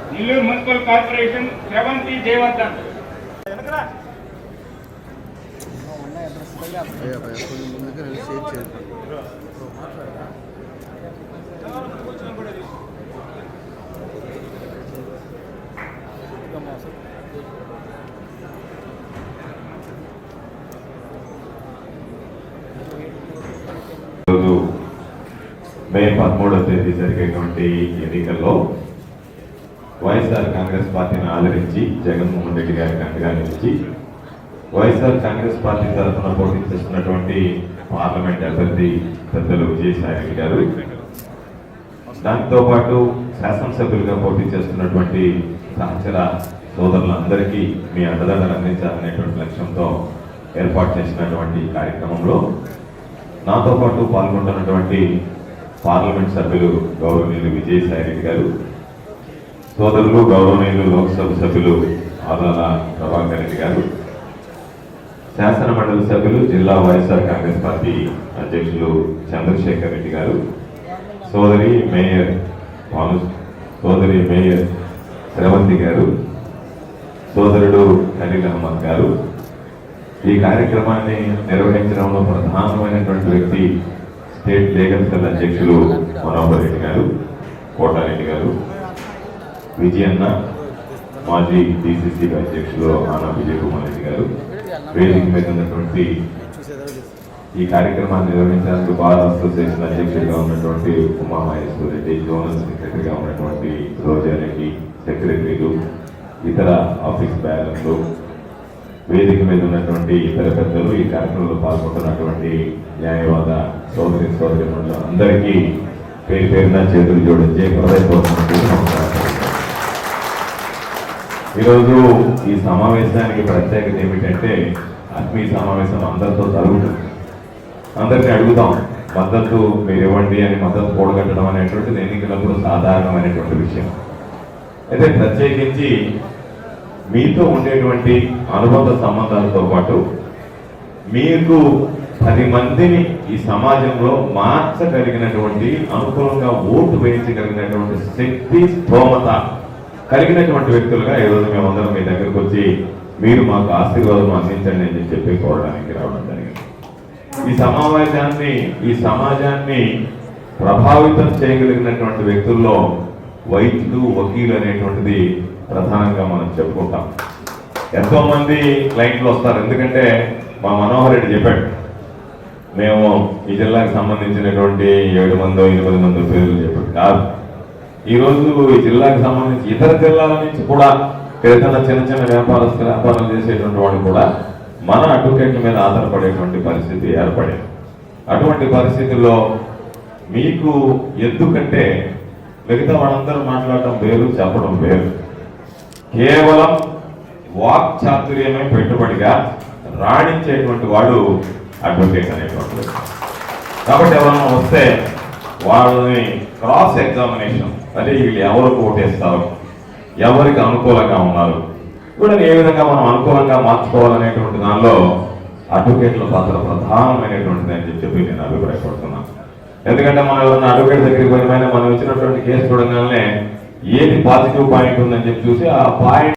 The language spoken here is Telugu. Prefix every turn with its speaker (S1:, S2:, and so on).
S1: Nellore municipal corporation Sravanthi Jayavardhan.
S2: May 13వ తేదీ జరిగేటువంటి ఎన్నికల్లో వైఎస్ఆర్ కాంగ్రెస్ పార్టీని ఆదరించి జగన్మోహన్ రెడ్డి గారికి అండగా నిలిచి వైఎస్ఆర్ కాంగ్రెస్ పార్టీ తరఫున పోటీ చేస్తున్నటువంటి పార్లమెంట్ అభ్యర్థి పెద్దలు విజయసాయి రెడ్డి గారు, దాంతో పాటు శాసనసభ్యులుగా పోటీ చేస్తున్నటువంటి సహచర సోదరులందరికీ మీ అండదండలు అందించాలనేటువంటి లక్ష్యంతో ఏర్పాటు చేసినటువంటి కార్యక్రమంలో నాతో పాటు పాల్గొంటున్నటువంటి పార్లమెంట్ సభ్యులు గౌరవనీయులు విజయసాయి రెడ్డి గారు, సోదరులు గౌరవనీయులు లోక్సభ సభ్యులు ఆదాల ప్రభాకర్ రెడ్డి గారు, శాసన మండలి సభ్యులు జిల్లా వైఎస్ఆర్ కాంగ్రెస్ పార్టీ అధ్యక్షులు చంద్రశేఖర్ రెడ్డి గారు, సోదరి మేయర్ శ్రవంతి గారు, సోదరుడు ఖలీల్ అహ్మద్ గారు, ఈ కార్యక్రమాన్ని నిర్వహించడంలో ప్రధానమైనటువంటి వ్యక్తి స్టేట్ లీగల్ సెల్ అధ్యక్షులు మనోహర్ రెడ్డి గారు, కోటారెడ్డి గారు, విజయన్న మాజీ డిసిసి అధ్యక్షులు ఆనా విజయ్ కుమార్ రెడ్డి గారు, వేదిక మీద ఉన్నటువంటి ఈ కార్యక్రమాన్ని నిర్వహించడానికి బార్ అసోసియేషన్ అధ్యక్షుడిగా ఉన్నటువంటి ఉమా మహేశ్వర్ రెడ్డి, జోనల్ సెక్రటరీగా ఉన్నటువంటి రోజారెడ్డి, సెక్రటరీలు, ఇతర ఆఫీస్ బ్యాలెన్స్లు, వేదిక మీద ఉన్నటువంటి ఇతర పెద్దలు, ఈ కార్యక్రమంలో పాల్గొంటున్నటువంటి న్యాయవాద సోదరి అందరికీ పేరు పేరున చేతులు జోడించే హృదయపూర్వక ఈరోజు ఈ సమావేశానికి ప్రత్యేకత ఏమిటంటే, ఆత్మీయ సమావేశం అందరితో జరుగుతుంది. అందరినీ అడుగుతాం, మద్దతు మీరు ఇవ్వండి అని మద్దతు కూడగట్టడం అనేటువంటిది ఎన్నికలప్పుడు సాధారణమైనటువంటి విషయం. అయితే ప్రత్యేకించి మీతో ఉండేటువంటి అనుబంధ సంబంధాలతో పాటు మీకు 10 మందిని ఈ సమాజంలో మార్చగలిగినటువంటి, అనుకూలంగా ఓటు వేయించగలిగినటువంటి శక్తి, స్తోమత కలిగినటువంటి వ్యక్తులుగా ఈరోజు మేమందరం మీ దగ్గరకు వచ్చి మీరు మాకు ఆశీర్వాదం అందించండి అని చెప్పి కోరడానికి రావడం జరిగింది. ఈ సమాజాన్ని ప్రభావితం చేయగలిగినటువంటి వ్యక్తుల్లో వైద్యులు, వకీలు అనేటువంటిది ప్రధానంగా మనం చెప్పుకుంటాం. ఎంతో మంది క్లయింట్లు వస్తారు. ఎందుకంటే మా మనోహర్ రెడ్డి చెప్పాడు, మేము ఈ జిల్లాకు సంబంధించినటువంటి 7 మందో 8 మందో పేర్లు చెప్పాడు కాదు. ఈరోజు ఈ జిల్లాకు సంబంధించి ఇతర జిల్లాల నుంచి కూడా ఏదైనా చిన్న చిన్న వ్యాపారాలు చేసేటువంటి వాళ్ళు కూడా మన అడ్వకేట్ల మీద ఆధారపడేటువంటి పరిస్థితి ఏర్పడింది. అటువంటి పరిస్థితుల్లో మీకు ఎందుకంటే మిగతా వాళ్ళందరూ మాట్లాడటం వేరు, చెప్పడం వేరు. కేవలం వాక్ చాతుర్యమే పెట్టుబడిగా రాణించేటువంటి వాడు అడ్వకేట్ అనేటువంటి. కాబట్టి ఎవరైనా వస్తే వాళ్ళని క్రాస్ ఎగ్జామినేషన్, అంటే వీళ్ళు ఎవరికి ఓటేస్తారు, ఎవరికి అనుకూలంగా ఉన్నారు, వీళ్ళని ఏ విధంగా మనం అనుకూలంగా మార్చుకోవాలనేటువంటి దానిలో అడ్వకేట్ల పాత్ర ప్రధానమైనటువంటిది అని చెప్పి నేను అభిప్రాయపడుతున్నాను. ఎందుకంటే మనం ఎవరైనా అడ్వకేట్ దగ్గరికి పోయిన మనం ఇచ్చినటువంటి కేసు చూడగానే ఏది పాజిటివ్ పాయింట్ ఉందని చెప్పి చూసి ఆ పాయింట్